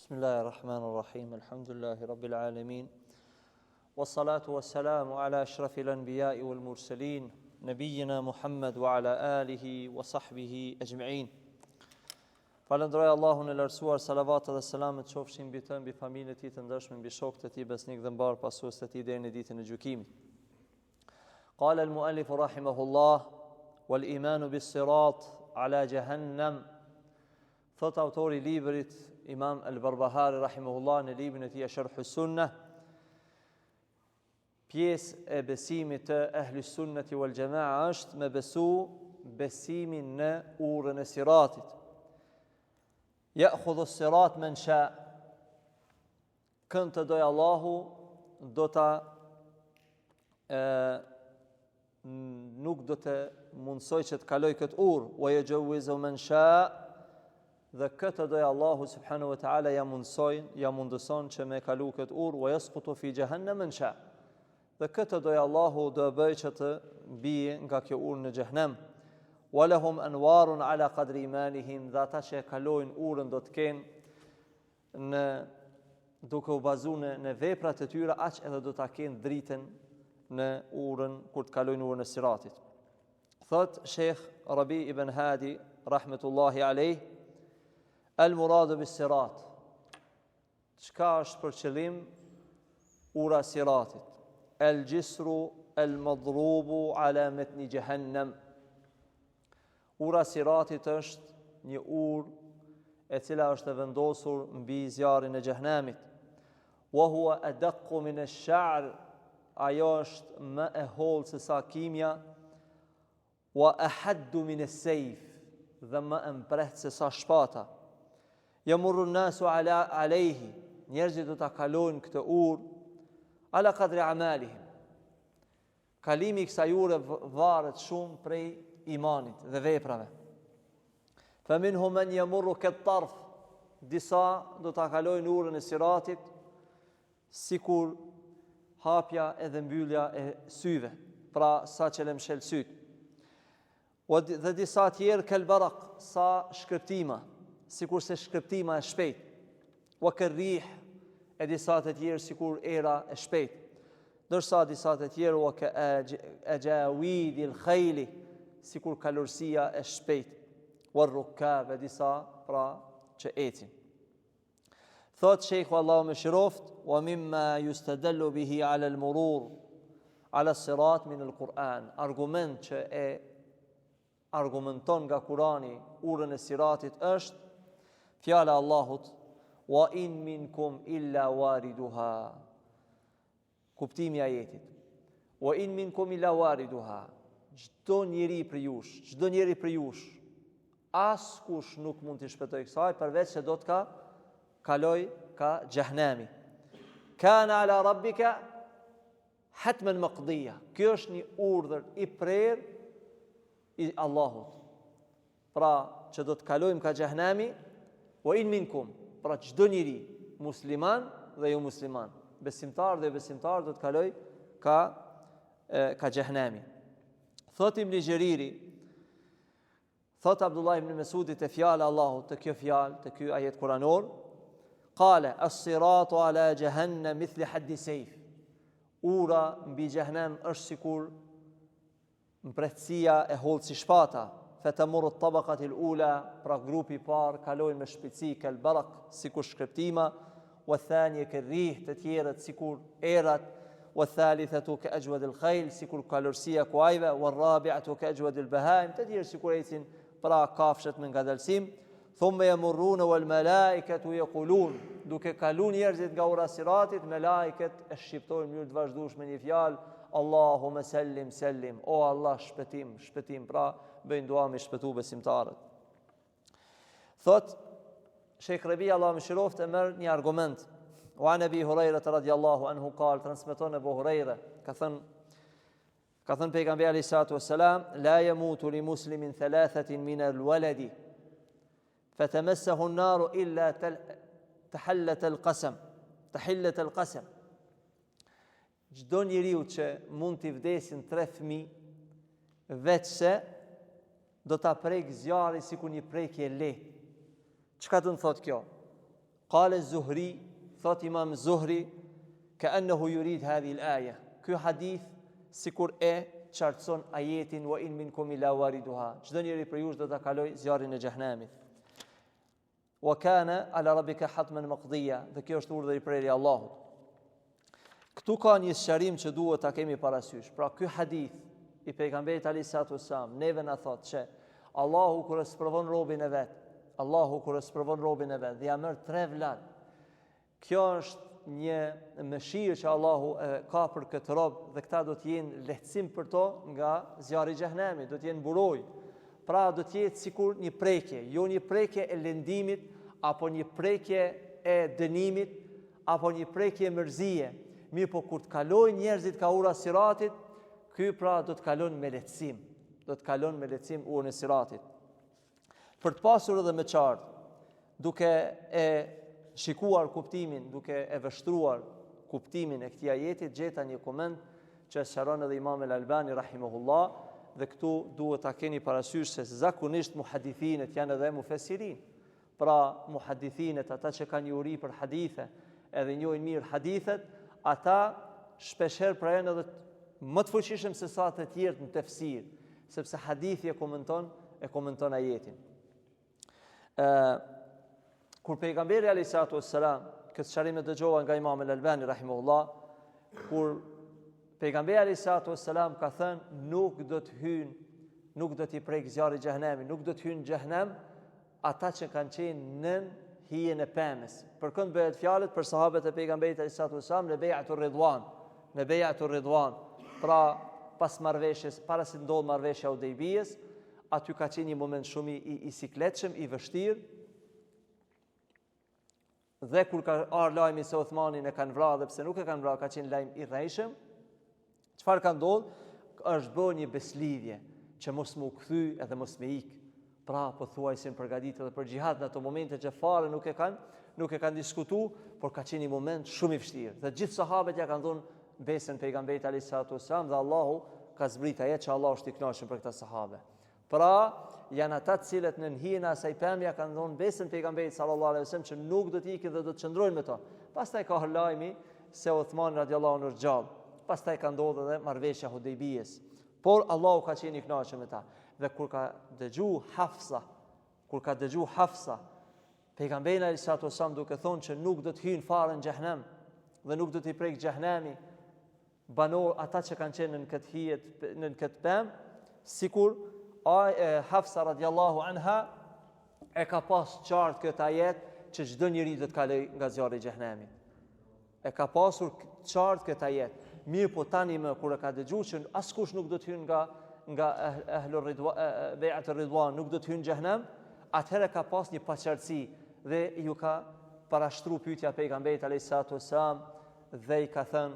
Bismillahirrahmanirrahim. Alhamdulillahi rabbil alamin. Wassalatu wassalamu ala ashrafil anbiya'i wal mursalin, nabiyyina Muhammad wa ala alihi wa sahbihi ajma'in. Falenderoj Allahun e lartësuar, salavat dhe selamet qofshin mbi të, mbi familjen e tij të ndershme, mbi shokët e tij besnik dhe mbar pasues të tij deri në ditën e gjykimit. Qala al-muallif rahimahullah wal imanu bis-sirat ala jahannam. Thot autori i librit Imam al-Barbahari rahimahullah në librin e tij Sharh as-Sunnah, pjesë e besimit të Ahlus Sunnati wal Jamaa është me besu besimin në urën e siratit. Ya'khudhu as-sirat man sha. Kënd të doj Allahu do ta nuk do të mundsoj që të kaloj këtë urë, wa yajawwizu man sha. Dhe këtë dojë Allahu subhanahu wa ta'ala ja mundëson që me kalu këtë urë, wa yasqutu fi jahannam man sha. Dhe këtë dojë Allahu do bëj që të bije nga kjo urë në xhehenem. Wa lahum anwarun ala qadri imanihim, dhe ata që e kalojnë urën do të kenë duke u bazuar në veprat e tyre, aq edhe do ta kenë dritën në urën kur të kalojnë urën e siratit. Thot Sheikh Rabi ibn Hadi rahmetullahi alayh, al-muradu bis-sirat. Çka është për qëllim ura siratit? El-gjisru el-madrubu ala metni jahannam. Ura siratit është një urë e cila është e vendosur mbi zjarrin e xhehenamit. Wa huwa adaqqu min ash-sha'r, ajo është më e hollë se sa kimja, wa ahaddu min as-sayf, dhe më e mprehtë se sa shpata. Yamurru an-nasu alayhi, njerëzit do ta kalojnë këtë urë ala qadri amalihim. Kalimi i kësaj ure varet shumë prej imanit dhe veprave. Fa minhum man yamurru kat-tarf, disa do ta kalojnë urën e siratit sikur hapja edhe mbyllja e syve, pra sa që lëmshel syt. Dhe disa tjerë kel barak, sa shkëptima, sikur se shkëptima e shpejt. Wa karrih, e disa të tjerë sikur era e shpejt. Ndërsa disa të tjerë wa ka ajawidil khayli, sikur kalorësia e shpejt. Wa rukab, e disa pra që ecin. Thot Sheikhu Allahu më shiroft, wa mimma yustadallu bihi ala al-murur ala as-sirat min al-Quran, argument që e argumenton nga Kurani urën e siratit është fjala e Allahut, wa in minkum illa wariduha. Kuptimi i ajetit. Wa in minkum illa wariduha. Çdo njeri prej jush, askush nuk mund të shpëtojë kësaj përveç se do të kaloj ka xhehenami. Kana ala rabbika hatman maqdiya. Kjo është një urdhër i prerë i Allahut. Pra që do të kalojmë ka xhehenami, wa in minkum, pra çdo njeri, musliman dhe jo musliman, besimtar dhe besimtar do të kaloj ka xhehenami. Thot Ibn Jariri, thot Abdullah ibn Mesudit e fjala Allahut të kjo fjalë, të ky ajet kuranor, qala as-siratu ala jahannam mithli haddi sayf. Ura mbi xhehenem është sikur mprehtësia e hollë si shpata. Fatamur at-tabaqat al-ula, pra grupi i parë kalojnë me shpejtësi kel barak, sikur shkëptima, wa thaniya karrih, të tjerët sikur erat, wa thalithatu ka ajwad al-khayl, sikur kalorësia kuajve, wa rabi'atu ka ajwad al-bahaim, të tjerë sikur ecin pra kafshët me ngadalësim. Thumma yamurruna wal malaikatu yaqulun, duke kaluar njerëzit nga ura siratit, melaiket e shqiptojnë mënyrë të vazhdueshme një fjalë, Allahumma sallim sallim, o Allah shpëtim, shpëtim, pra bëjnë dua me shpëtu besimtarët. Thot Sheikh Rabi Allah më shiroft e merr një argument. Wa an Abi Huraira radhiyallahu anhu qal, transmeton Abu Huraira, ka thënë pejgamberi sallallahu alaihi wasallam, la yamutu li muslimin thalathatin min al-waladi fatamassahu an-nar illa tahallat al-qasam. Çdo njeriu që mund t'i vdesin 3 fëmijë, veç se do ta prek zjarri sikur një prekje lehtë. Çka do të thotë kjo? Qale Zuhri, thot Imam Zuhri, ka'annahu yurid hadhihi al-aya. Ky hadith sikur e qartëson ajetin wa in minkum ila wariduha. Çdo njeri prej jush do ta kaloj zjarrin e xhehenamit. Wa kana ala rabbika hatman maqdiya. Dhe kjo është urdhër i prerë Allahut. Këtu ka një sqarim që duhet ta kemi parasysh. Pra ky hadith i pejgamberit alayhissalatu wassalam neve na thotë që Allahu kur e sprovon robën e vet, dhe ja merr 3 vlat. Kjo është një mëshirë që Allahu ka për këtë rob dhe këta do të jenë lehtësim për to nga zjarri i xhehenemit, do të jenë buroj. Pra do të jetë sikur një prekje, jo një prekje e lëndimit apo një prekje e dënimit apo një prekje e mërzie. Mirë po kur të kalojnë njerëzit ka ura siratit, ky pra do të kalon me lehtësim. Urën e siratit. Për të pasur edhe më qartë, duke e shikuar kuptimin, duke e vështruar kuptimin e këtij ajeti, gjeta një koment që sqaron edhe Imam al-Albani rahimahullah, dhe këtu duhet ta keni parasysh se zakonisht muhadithinët janë edhe mufesirin. Pra muhadithinët, ata që kanë uri për hadithe, edhe njohin mirë hadithet, ata shpeshherë pra janë edhe më të fuqishëm se sa të tjerë në tefsir, sepse hadithi e komenton ajetin. Kur pejgamberi alayhissalatu wassalam, këtë sqarim e dëgjova nga Imam al-Albani rahimahullah, kur pejgamberi alayhissalatu wassalam ka thënë nuk do t'i prek zjarri i xhehenemit, nuk do të hyjnë në xhehenem ata që kanë qenë nën hijen e pemës. Për kënd bëhet fjalët për sahabët e pejgamberit alayhissalatu wassalam në bej'atur ridwan. Pra pas marrëveshjes, para se ndodh marrëveshja e Hudejbijës, aty ka qenë një moment shumë i sikletshëm, i vështirë. Dhe kur ka ardhur lajmi se Uthmanin e kanë vrarë, dhe pse nuk e kanë vrarë, ka qenë lajm i rrejshëm. Çfarë ka ndodhur? Është bërë një beslidhje që mos më u kthy edhe mos më ik. Pra pothuajse përgatitur edhe për xhihad në ato momente që fare nuk e kanë diskutuar, por ka qenë një moment shumë i vështirë. Dhe gjithë sahabët ja kanë dhënë besën pejgamberit alayhissalatu wassalam dhe Allahu ka zbrit ajet që Allahu është i kënaqur për këta sahabe. Pra janë ata të cilët në hijen e asaj pemja kanë dhënë besën pejgamberit sallallahu alaihi wasallam që nuk do të ikin dhe do të çndrojnë me to. Pastaj ka lajmi se Uthman radhiyallahu anhu është gjallë. Pastaj ka ndodhur edhe marrëveshja Hudejbijës. Por Allahu ka qenë i kënaqur me ta. Dhe kur ka dëgju Hafsa, pejgamberi alayhissalatu wasallam duke thonë që nuk do të hyjnë fare në xhehenem dhe nuk do t'i prek xhehenemi banor ata që kanë qenë në këtë pemë, sikur Hafsa radhiyallahu anha e ka pas qartë këtë ajet që çdo njeri do të kaloj nga zjarri i xhehenemit. E ka pasur qartë këtë ajet. Mirë po tani më kur e ka dëgjuar që askush nuk do të hyjë nga ahlur ridwan, bej'atur ridwan, nuk do të hyjë në xhehenem, atëherë ka pas një paqartësi dhe ju ka parashtruar pyetja pejgamberit alayhissalatu wassalam dhe i ka thënë,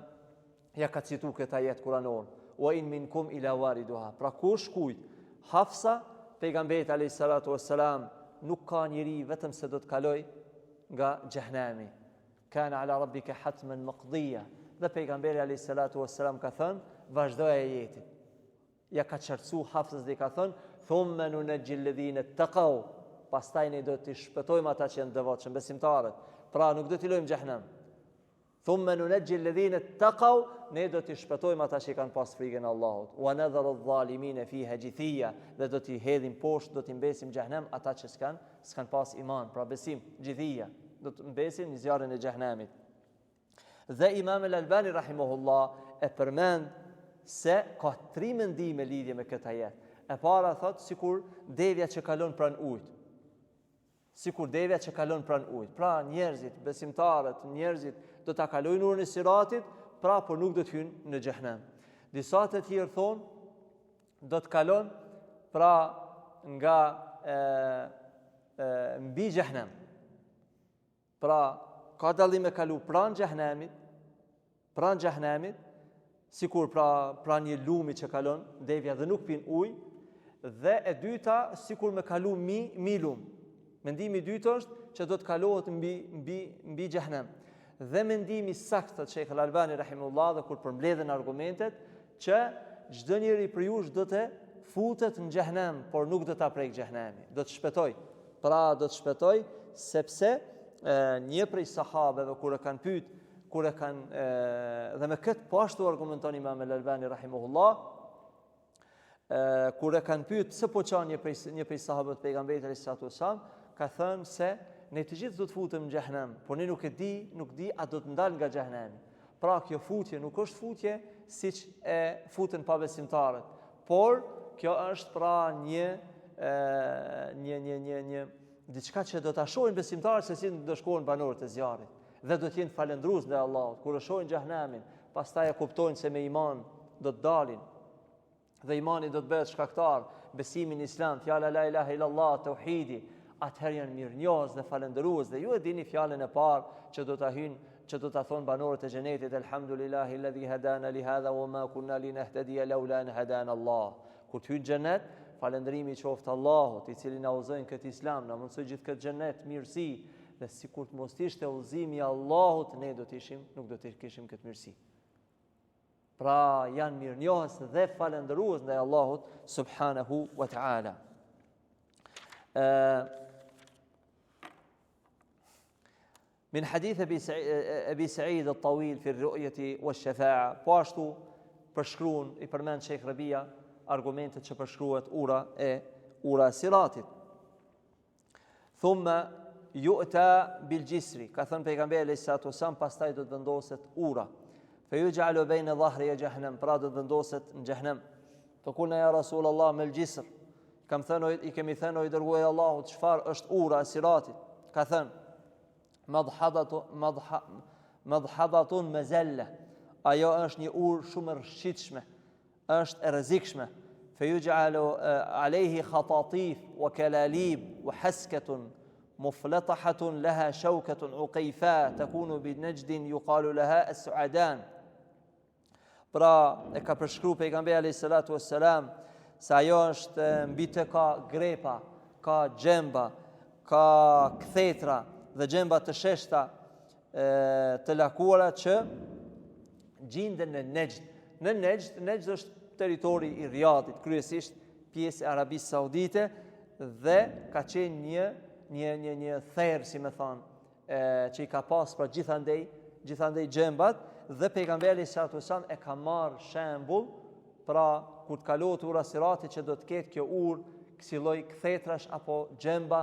ja ka cituar këtë ajet kuranor, wa in minkum ila wariduha. Pra kush kujt? Hafsa, pejgamberit alayhissalatu wassalam, nuk ka njeri vetëm se do të kaloj nga xhehenemi. Kana ala rabbika hatman maqdiya. Dhe pejgamberi alayhissalatu wassalam ka thënë, vazhdoi ajetin. Ja ka qartësuar Hafsës dhe i ka thënë, thumma nunajjil ladhina taqaw. Pastaj ne do t'i shpëtojmë ata që janë devotshëm, besimtarët. Pra nuk do t'i lojmë xhehenem. Thumma nunajjil ladhina taqaw, ne do t'i shpëtojmë ata që kanë pas frikën e Allahut. Wa nadharu adh-dhalimina fiha jithiya, dhe do t'i hedhim poshtë, do t'i mbesim xhehenem ata që s'kan pas iman, pra besim, jithiya, do të mbesim në zjarrin e xhehenemit. Dhe Imam al-Albani rahimahullah e përmend se ka 3 mendime lidhje me këtë ajet. E para thot sikur devja që kalon pranë ujit. Pra njerëzit, besimtarët, njerëzit do ta kalojnë urën e siratit, pra por nuk do të hyjnë në xhehenem. Disa të tjerë thonë do të kalon pra nga mbi xhehenem. Pra ka dallim me kalu pranë xhehenemit, sikur pra një lumi që kalon devja dhe nuk pin ujë, dhe e dyta sikur me kalu mi lum. Mendimi i dytë është që do të kalohet mbi xhehenem. Dhe mendimi saktë të Sheikh Al-Albani rahimahullah dhe kur përmbledhen argumentet që çdo njeri prej jush do të futet në xhehenem, por nuk do ta prek xhehenemi. Do të shpëtoj. Pra do të shpëtoj sepse një prej sahabeve kur e kanë pyet, dhe me këtë po ashtu argumenton Imam al-Albani rahimahullah, kur e kanë pyet pse po çon një prej sahabëve të pejgamberit alayhis salatu wassalam, ka thënë se ne të gjithë do të futem në xhehenem, por ne nuk di a do të ndal nga xhehenemi. Pra kjo futje nuk është futje siç e futen pabesimtarët, por kjo është pra një diçka që do ta shohin besimtarët se si do shkojnë banorët e zjarrit dhe do të jenë falendrues ndaj Allahut. Kur e shohin xhehenemin, pastaj e kuptojnë se me iman do të dalin. Dhe imani do të bëhet shkaktar, besimi në Islam, fjala la ilaha illallah, tauhidi, atëherë janë mirënjohës dhe falendërues. Dhe ju e dini fjalën e parë që do ta thonë banorët e xhenetit, elhamdulillahi alladhi hadana li hadha wa ma kunna linahtadiya laula an hadana Allah. Kur të hyjë në xhenet, falëndërimi qoftë Allahut, i cili na udhëzoi këtë Islam, na mundsoi gjithë këtë xhenet, mirësi, dhe sikur të mos ishte udhëzimi i Allahut, ne nuk do të kishim këtë mirësi. Pra janë mirënjohës dhe falëndërues ndaj Allahut subhanahu wa ta'ala. من حديث أبي سعيد الطويل في الرؤية والشفاعة. Po ashtu përshkruan i përmend Sheikh Rabia argumentet që përshkruhet ura e siratit. Thumma yu'ta bil jisri, ka thënë pejgamberi alayhis salatu wasallam, pastaj do të vendoset ura. Fa yuj'alu bayna dhahri e jahannam, pra do të vendoset në xhehenem. Faqulna ya Rasulullah mal jisr, i kemi thënë o i dërguari i Allahut, çfarë është ura e siratit? Ka thënë madhadatun mazalla, ajo është një urë shumë e rrshitshme, është e rrezikshme. Fayuj'alu alayhi khatatif wa kalalib wa haskatun muflatahatun laha shawkatun uqayfa takunu bi najdin yuqalu laha as-su'adan. Pra e ka përshkruar pejgamberi alayhis salatu wassalam se ajo është mbi të ka grepa, ka xhemba, ka kthetra dhe xhemba të sheshta të lakuara që gjenden në Nejd. Në Nejd është territori i Riyadit, kryesisht pjesë e Arabisë Saudite, dhe ka qenë një therr, si më thon, që i ka pas pra gjithandej xhembat, dhe pejgamberi sallallahu alaihi wasallam e ka marrë shembull, pra kur të kalohet ura siratit që do të ketë kjo urë, kësi lloj kthetrash apo xhemba,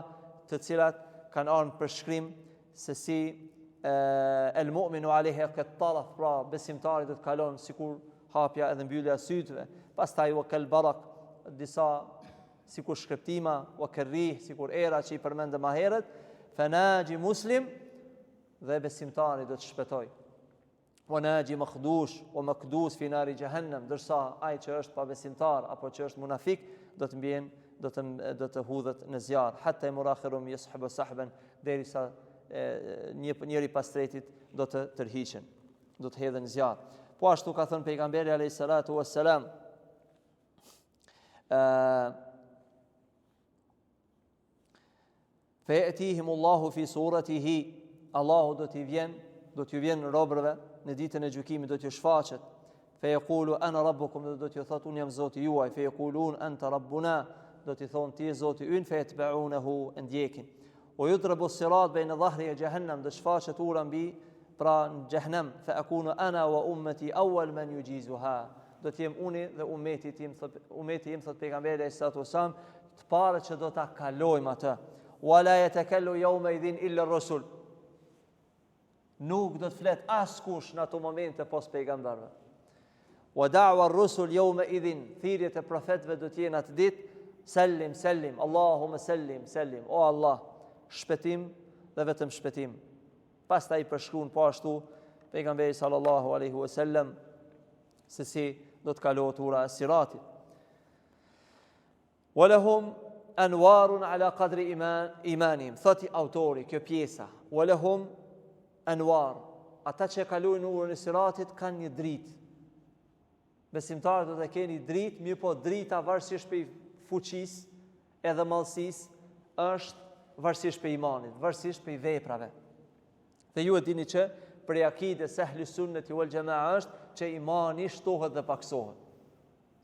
të cilat kanë ardhur për shkrim se si el mu'minu alayhi qattaraf, pra besimtari do të kalon sikur hapja edhe mbyllja e sytëve, pastaj wa kal barak, disa sikur shkreptima, wa karrih, sikur era që i përmendëm më herët, fanaji muslim, dhe besimtari do të shpëtojë. Wa naji makhdush wa makdus fi nari jahannam, ndërsa ai që është pabesimtar apo që është munafik do të hudhet në zjarr, hatta murakhirum yashabu sahban, derisa njëri pas tretit do të tërhiqen, do të hedhen në zjarr. Po ashtu ka thënë pejgamberi alayhis salatu wassalam, fa yatihim Allahu fi suratihi, Allahu do t'ju vjen robërve në ditën e gjykimit, do t'ju shfaqet. Fa yaqulu ana rabbukum, do t'ju thotë unë jam Zoti juaj. Fa yaqulun anta rabbuna, do t'i thonë ti je Zoti ynë. Fa yatba'unahu, ndjekin. O yudrabu sirat bayna dhahri e jahannam, do shfaqet ura mbi pra në xhehenem. Fa akunu ana wa ummati awwal man yujizuha, do t'jem unë dhe ummeti im, thot pejgamberi sallallahu alaihi wasallam, të parë që do ta kalojmë atë. Wala yatakallu yawma idhin illa ar-rusul, nuk do të flet askush në ato momente pos pejgamberëve. Wa da'wa ar-rusul yawma idhin, thirrjet e profetëve do të jenë atë ditë, sallim sallim, Allahumma sallim sallim, o Allah, shpëtim dhe vetëm shpëtim. Pastaj përshkruan po ashtu pejgamberi sallallahu alaihi wasallam se si do të kalohet ura e siratit. Wa lahum anwarun ala qadri imanihim, thoti autori kjo pjesa, wa lahum anwar, ata që kalojnë urën e siratit kanë një dritë. Besimtarët do të kenë një dritë, mirë po drita varësisht për fuqisë edhe mallësisë është varësisht për imanit, varësisht për veprave. Dhe ju e dini që për akides e ehli sunneti wal jamaa është që imani shtohet dhe paksohet.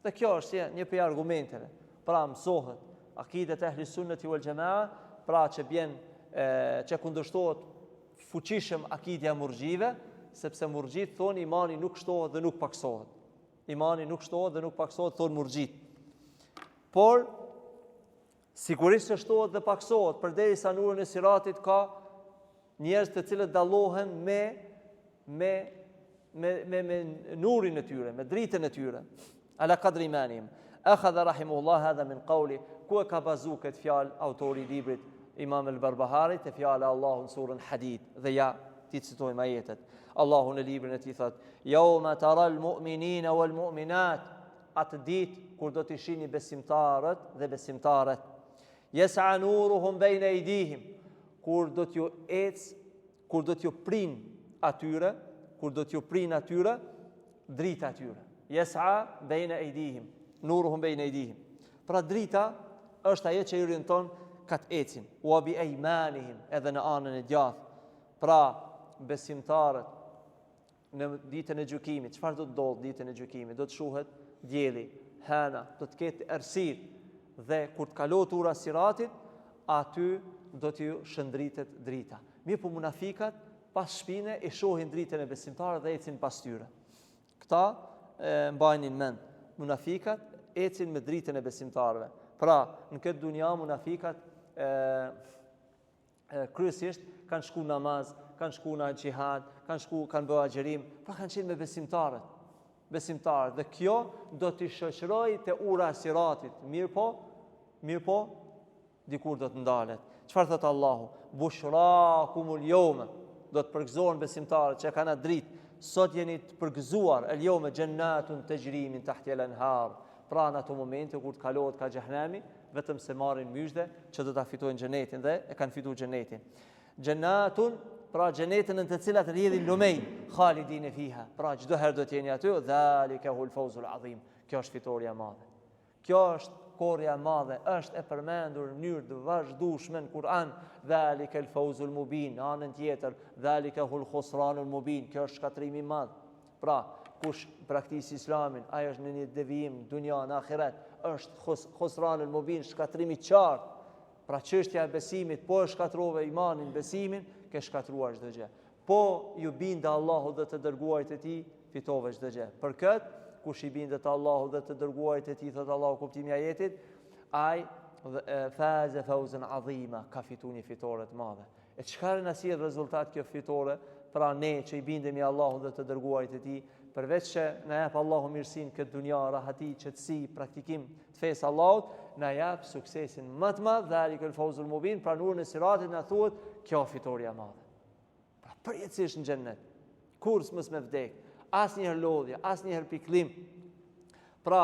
Dhe kjo është një prej argumenteve. Pra mësohet akidet e ehli sunneti wal jamaa, pra që bjen që kundërshtohet fuqishëm akidja murxhive, sepse murxhit thonë imani nuk shtohet dhe nuk paksohet. Imani nuk shtohet dhe nuk paksohet, thonë murxhit. Por sigurisht se shtohet dhe paksohet, përderisa në urën e Siratit ka njerëz të cilët dallohen me nurin e tyre, me dritën e tyre. Ala qadri imanihim. Akhadha rahimullah hadha min qawli, ku e ka bazu këtë fjalë autori i librit Imam al-Barbahari te fjala Allahu në surën Hadid, dhe ja ti citojmë ajetet. Allahu në librin e tij thot: "Yawma taral mu'minina wal mu'minat", atë ditë kur do të shihni besimtarët dhe besimtaret. Yas'a nuruhum bayna aydihim, kur do t'ju prin atyre, drita atyre. Yas'a bayna aydihim, nuruhum bayna aydihim. Pra drita është ajo që i orienton kat ecin. Wa bi aymanihim, edhe në anën e djathtë. Pra besimtarët në ditën e gjykimit, çfarë do të ndodhë ditën e gjykimit? Do të shohet dielli, hëna, do të ketë errësirë dhe kur të kalohet ura Siratit, aty do t'ju shëndritet drita. Mirë, po munafikat pas shpine e shohin dritën e besimtarëve dhe ecin pas tyre. Këta mbajnin mend. Munafikat ecin me dritën e besimtarëve. Pra, në këtë dunja munafikat kryesisht kanë shku namaz, kanë shku në xhihad, kanë bërë agjerim, pra kanë qenë me besimtarët. Dhe kjo do t'i shoqërojë te ura e Siratit. Mirë po, dikur do të ndalet. Çfarë thot Allahu? Bushrakumul yawma, do të përgëzohen besimtarët që kanë atë dritë. Sot jeni të përgëzuar, el yawma jannatun tajri min tahtiha al-anhar. Pra në ato momente kur të kalohet ka xhehenami, vetëm se marrin myshde që do ta fitojnë xhenetin dhe e kanë fituar xhenetin. Jannatun, pra xhenetin në të cilat rrjedhin lumej, khalidin fiha. Pra çdo herë do të jeni aty, dhalika hul fawzul azim. Kjo është fitoria e madhe. Kjo është korrja e madhe, është e përmendur në mënyrë të vazhdueshme në Kur'an, dhalika el fawzul mubin. Në anën tjetër, dhalika hul khusranul mubin. Kjo është shkatrimi i madh. Pra kush praktikon islamin, ai është në një devijim dunja në ahiret, është khusranul mubin, shkatrimi i qartë. Pra çështja e besimit, po e shkatrove imanin, besimin, ke shkatruar çdo gjë. Po ju binde Allahut dhe të dërguarit e tij, fitove çdo gjë. Për këtë, kush i bindet Allahut dhe të dërguarit e tij, thot Allahu kuptimi i ajetit, ai faza fawzan azima, ka fituar një fitore të madhe. E çfarë na sjell rezultat kjo fitore? Pra ne që i bindemi Allahut dhe të dërguarit e tij, përveç që na jap Allahu mirësinë këtë dunja, rahati, qetësi, praktikim të fesë Allahut, na jap suksesin më të madh, dhalikul fawzul mubin, pra në urën e Siratit na thuhet kjo fitoria e madhe. Pra përjetësisht në xhennet, kurs mos me vdek, asnjëherë lodhje, asnjëherë pikëllim. Pra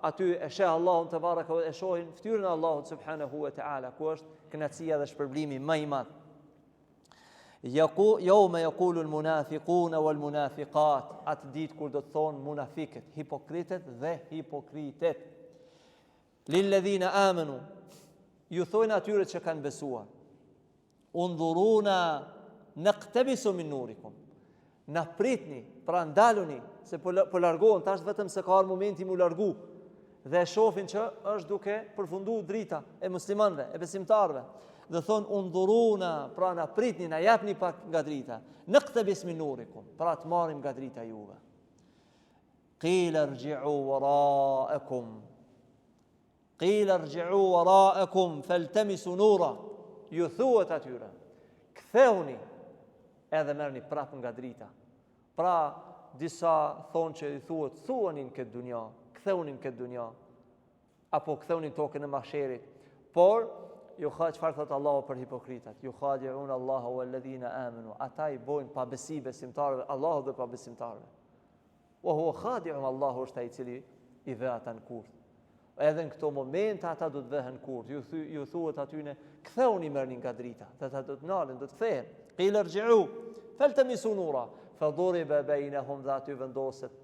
aty e sheh Allahun te baraka, e shohin fytyrën e Allahut subhanahu wa taala, ku është kënaqësia dhe shpërblimi më i madh. Yawma yaqulu al-munafiquna wal-munafiqat, atë ditë kur do të thonë munafiqët, hipokritët dhe hipokritet. Lilladhina amanu, ju thojnë atyre që kanë besuar, undhuruna naqtabisu min nurikum, na pritni, pra ndaluni, se po largohen, tash vetëm se ka ardhur momenti mu largu, dhe shohin që është duke përfunduar drita e muslimanëve, e besimtarëve. Dhe thonë undhuruna, pra na pritni, na japni pak nga drita. Naqtabis min nurikum, pra të marrim nga drita juve. Qila irji'u wara'akum. Qila irji'u wara'akum faltamisu nura. Ju thuhet atyre, ktheuni edhe merrni prapë nga drita. Pra disa thonë që i thuhet, thuanin këtë dunja, ktheunin këtë dunja, apo ktheunin tokën e mahsherit. Por çfarë thot Allahu për hipokritat? Yukhadi'un Allahu walladhina amanu. Ata i bojnë pabesi besimtarëve, Allahu dhe pabesimtarëve. Wa huwa khadi'un, Allahu është ai i cili i vë ata në kurth. Edhe në këto momente ata do të vëhen kurth. Ju thuhet atyne, ktheuni merrni nga drita. Dhe ata do të nalen, do të kthehen. Qila irji'u faltamisu nura faduriba bainahum, dhe aty vendoset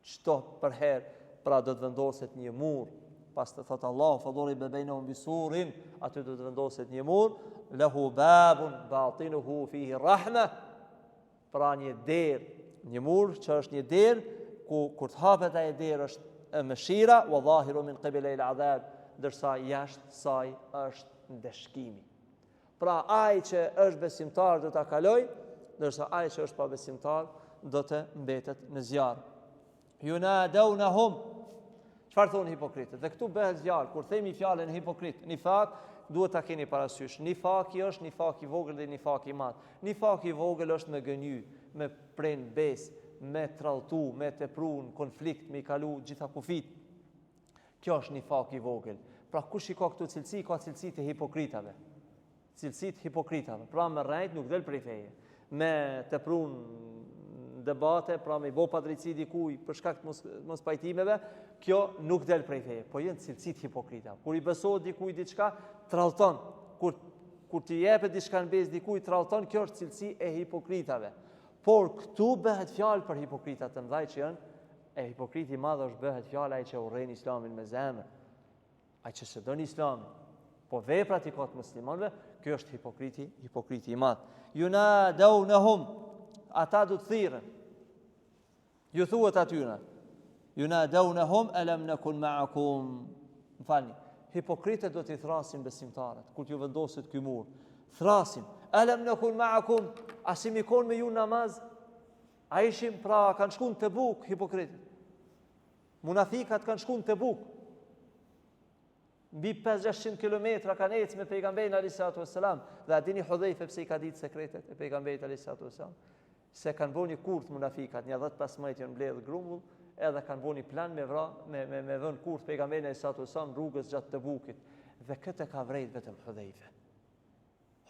çdo për herë, pra do të vendoset një mur. Pas të thot Allah, faduriba bainahum bisurin, aty do të vendoset një mur, lahu babun batinuhu fihi rahma, pra një derë, një mur që është një derë, ku kur të hapet ai derë është mëshira, wa zahiru min qibali al-adhab, ndërsa jashtë saj është ndeshkimi. Pra ai që është besimtar do ta kaloj, ndërsa ai që është pa besimtar do të mbetet në zjarr. Yunadunhum. Çfarë thonë hipokritët? Dhe këtu bëhet zjarr. Kur themi fjalën hipokrit, nifak, duhet ta keni parasysh. Nifaki është nifak i vogël dhe nifak i madh. Nifak i vogël është me gënjy, me pren besë, me tralltu, me tepru në konflikt, me i kalu gjitha kufit. Kjo është nifak i vogël. Pra kush i ka këtu cilësi, ka cilësitë e hipokritave. Cilësitë hipokritave. Pra me rrejt nuk del prej feje. Me tepru në debate, pra me i bo padrejtësi dikuj për shkak të mos pajtimeve, kjo nuk del prej feje. Po jenë cilësitë hipokritave. Kur i besohet dikuj diçka, trallton. Kur t'i jepet diçka në besë dikuj, trallton, kjo është cilësi e hipokritave. Por këtu bëhet fjalë për hipokritat të mëdhaj që janë, e hipokriti i madh është bëhet fjalë ai që urren islamin me zemër, ai që s'e don islamin, po veprat i ka të muslimanëve, ky është hipokriti i madh. Yunadunhum, ata do të thirrën. Ju thuhet atyre. Yunadunhum alam nakun ma'akum. M'falni. Hipokritët do t'i thrasin besimtarët kur t'ju vendoset ky mur. Thrasin, alam nakun ma'akum, asim i kon me ju namaz. A ishim, pra kanë shkuar në Tebuk hipokritët. Munafikat kanë shkuar në Tebuk. Mbi 500 kilometra kanë ecë me pejgamberin alayhis salatu wassalam. Dhe a dini Hudhaife pse i ka ditë sekretet e pejgamberit alayhis salatu wassalam? Se kanë bënë kurth munafikat, një 10-15 janë mbledh grumbull, edhe kanë bënë plan me vën kurth pejgamberin alayhis salatu wassalam rrugës gjatë Tebukit. Dhe këtë ka vrejt vetëm Hudhaife.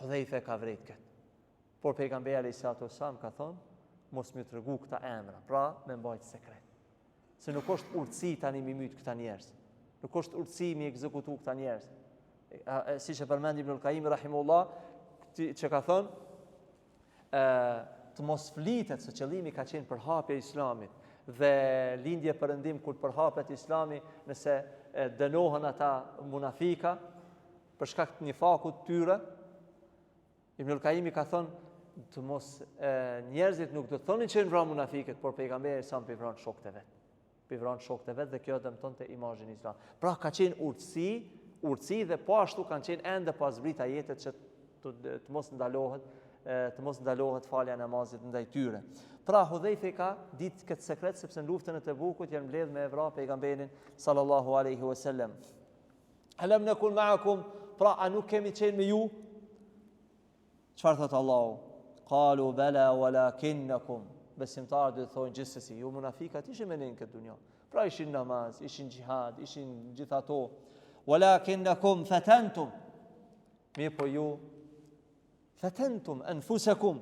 Hudhaife ka vrejt këtë. Por pejgamberi alayhis salatu wassalam ka thonë, mos më tregu këta emra, pra me mbajt sekret. Se nuk është urtësi tani mi myt këta njerëz. Nuk është urtësi mi ekzekutu këta njerëz. Siç e përmend Ibnul Qayyim rahimullah, që ka thonë të mos flitet se qëllimi ka qenë përhapja e islamit dhe lindje perëndim kur përhapet islami, nëse dënohen ata munafika për shkak të nifakut tyre. Ibnul Qayyim ka thonë të mos njerëzit nuk do të thonin që janë vrar munafiqët, por pejgamberi sa më vran shokët e vet. Pivran shokët e vet dhe kjo dëmtonte imazhin islam. Pra ka qenë urtësi dhe po ashtu kanë qenë ende pas zbrita jetët që të mos ndalohet falja namazit ndaj tyre. Pra Hudhaife ka ditë këtë sekret sepse në luftën e Tebukut janë mbledh me vrah pejgamberin sallallahu alaihi wasallam. Alam nakun ma'akum, pra a nuk kemi qenë me ju? Çfarë thot Allahu? Qalu bala walakinnakum. Besimtarët do të thonë gjithsesi, ju munafikat ishin me ne në këtë dunjë. Pra ishin namaz, ishin xhihad, ishin gjithato. Walakinnakum fatantum. Mirë po ju fatantum anfusakum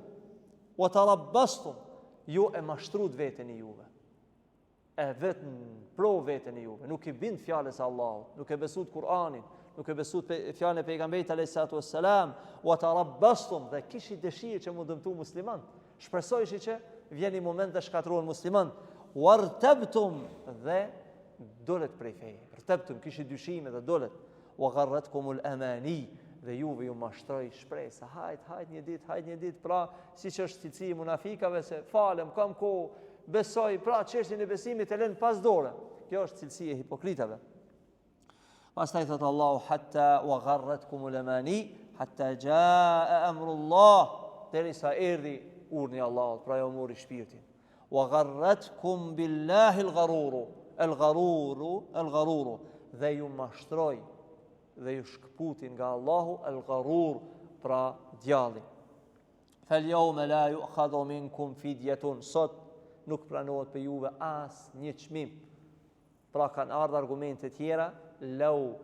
wa tarabbastum. Ju e mashtrut veten e juve. E vetën pro veten e juve. Nuk i bind fjalës së Allahut, nuk e besut Kur'anin, nuk e besut fjalën e pejgamberit alayhis salatu wassalam, wa tarabbastum, dhe kishi dëshirë që mu dëmtu musliman. Shpresojshi që vjen një moment dhe shkatruan musliman. Wartabtum, dhe dolet prej feje. Wartabtum, kishi dyshime dhe dolet. Wa gharratkumul amani, dhe juve ju mashtroi shpresa. Hajt një ditë, pra siç është cilësi e munafikave se falem, kam kohë, besoj, pra çështjen e besimit e lën pas dore. Kjo është cilësi e hipokritave. Pastaj thot Allahu hatta wa gharratkumul amani hatta jaa amrullah, derisa erdhi urni Allahut, pra jo mori shpirtin. Wa gharratkum billahi al-gharuru, dhe ju mashtroi dhe ju shkputin nga Allahu al-gharur, pra djalli. Fal yawma la yu'khadhu minkum fidyatun, sot nuk pranohet për juve as një çmim. Pra kanë ardhur argumente tjera, lau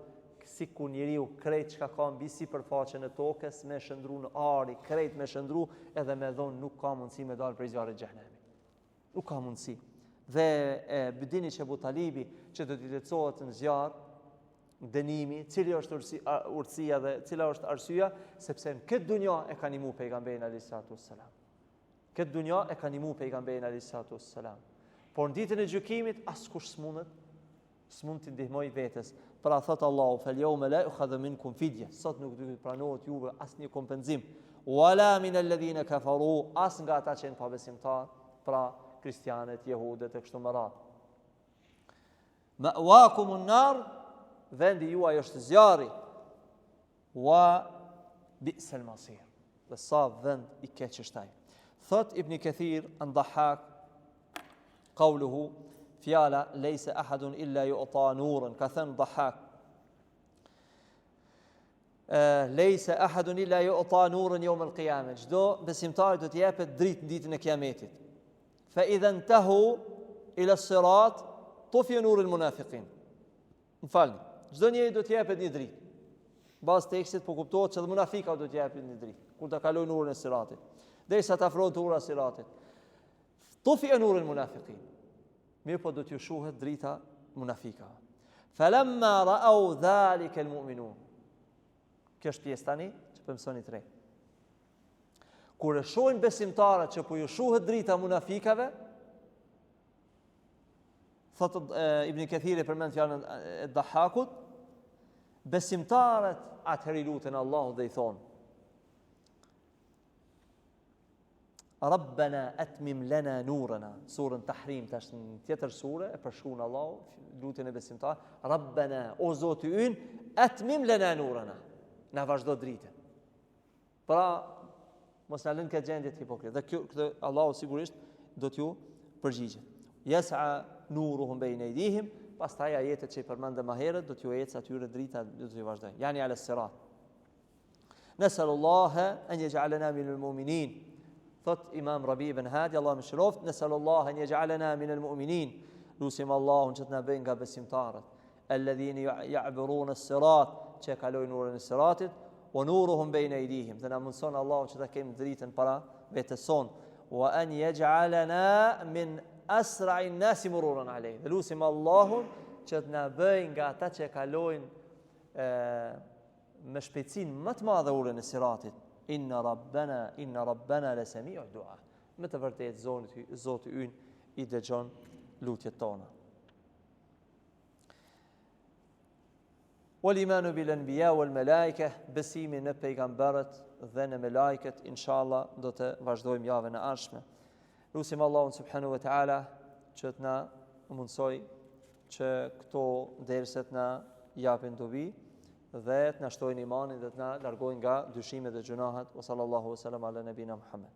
si ku njeriu krejt çka ka mbi sipërfaqen e tokës me shëndru në ari, krejt me shëndru edhe me dhon nuk ka mundësi me dalë prej zjarrit të xhenemit. Nuk ka mundësi. Dhe bidini që Abu Talibi që do t'i lecohet në zjarr dënimi, cili është urtësia dhe cila është arsyeja, sepse në këtë dunjë e ka nimu pejgamberin alayhis salatu wassalam. Këtë dunjë e ka nimu pejgamberin alayhis salatu wassalam. Por në ditën e gjykimit askush s'mund t'i ndihmoj vetes. Pra thot Allahu, fal yawma la yu'khadhu minkum fidya, sot nuk do të pranohet juve asnjë kompenzim. Wala min alladhina kafaru, as nga ata që janë pabesimtar, pra kristianët, jehudet e kështu me radhë. Ma'wakumun nar, vendi juaj është zjarri. Wa bi'sal masir. Dhe sa vend i keq është ai. Thot Ibn Kathir an Dhahhak qawluhu fjala leysa ahadun illa yu'ta nuran, ka thënë Dhahhak leysa ahadun illa yu'ta nuran yawm al-qiyamah, çdo besimtar do të jepet dritë në ditën e Kiametit. Fa idha intahu ila as-sirat tufi nur al-munafiqin. M'falni, çdo njeri do të jepet një dritë. Bas tekstit po kuptohet se edhe munafika do të jepet një dritë kur ta kalojë nurin e siratit. Derisa të afrohet ura e siratit. Tufi nur al-munafiqin. Mirë po do t'ju shuhet drita munafikave. Falamma ra'au dhalika al-mu'minun. Kjo është pjesë tani që po mësoni tre. Kur e shohin besimtarët që po ju shuhet drita munafikave, thot Ibn Kathir përmend fjalën e Dhahhakut, besimtarët atëherë lutën Allahu dhe i thonë: Rabbana atmim lana nurana. Surën Tahrim, tash në tjetër sure e përshkruan Allahu lutjen e besimtar. Rabbana, o Zoti ynë, atmim lana nurana. Na vazhdo dritën. Pra, mos na lënë këtë gjendje të hipokrit. Dhe këtë Allahu sigurisht do t'ju përgjigjet. Yas'a nuruhum bayna aydihim, pastaj ajetet që i përmendëm më herët do t'ju ecë atyre drita, do t'ju vazhdoj. Yani ala sirat. Nasallallahu an yaj'alana minal mu'minin. Thot Imam Rabi ibn Hadi, Allah më shëroft, nasallallahu an yaj'alana minal mu'minin. Lusim Allahun që të na bëjë nga besimtarët. Alladhina ya'buruna as-sirat, që kalojnë nurin e siratit, wa nuruhum bayna aydihim. Dhe na mundson Allahu që ta kemi dritën para vetes son. Wa an yaj'alana min asra'i an-nasi mururan alayh. Dhe lusim Allahun që të na bëjë nga ata që kalojnë me shpejtësinë më të madhe urën e siratit. Inna rabbana la sami'u du'a. Me të vërtetë Zoti ynë i dëgjon lutjet tona. Wal imanu bil anbiya wal malaika, besimi në pejgamberët dhe në melajket, inshallah do të vazhdojmë javën e ardhshme. Lutim Allahun subhanahu wa taala që të na mundsoj që këto derset na japin dobi dhe të na shtojnë imanin dhe të na largojnë nga dyshimet dhe gjunahet. Wa sallallahu wasallam ala nabina Muhammad.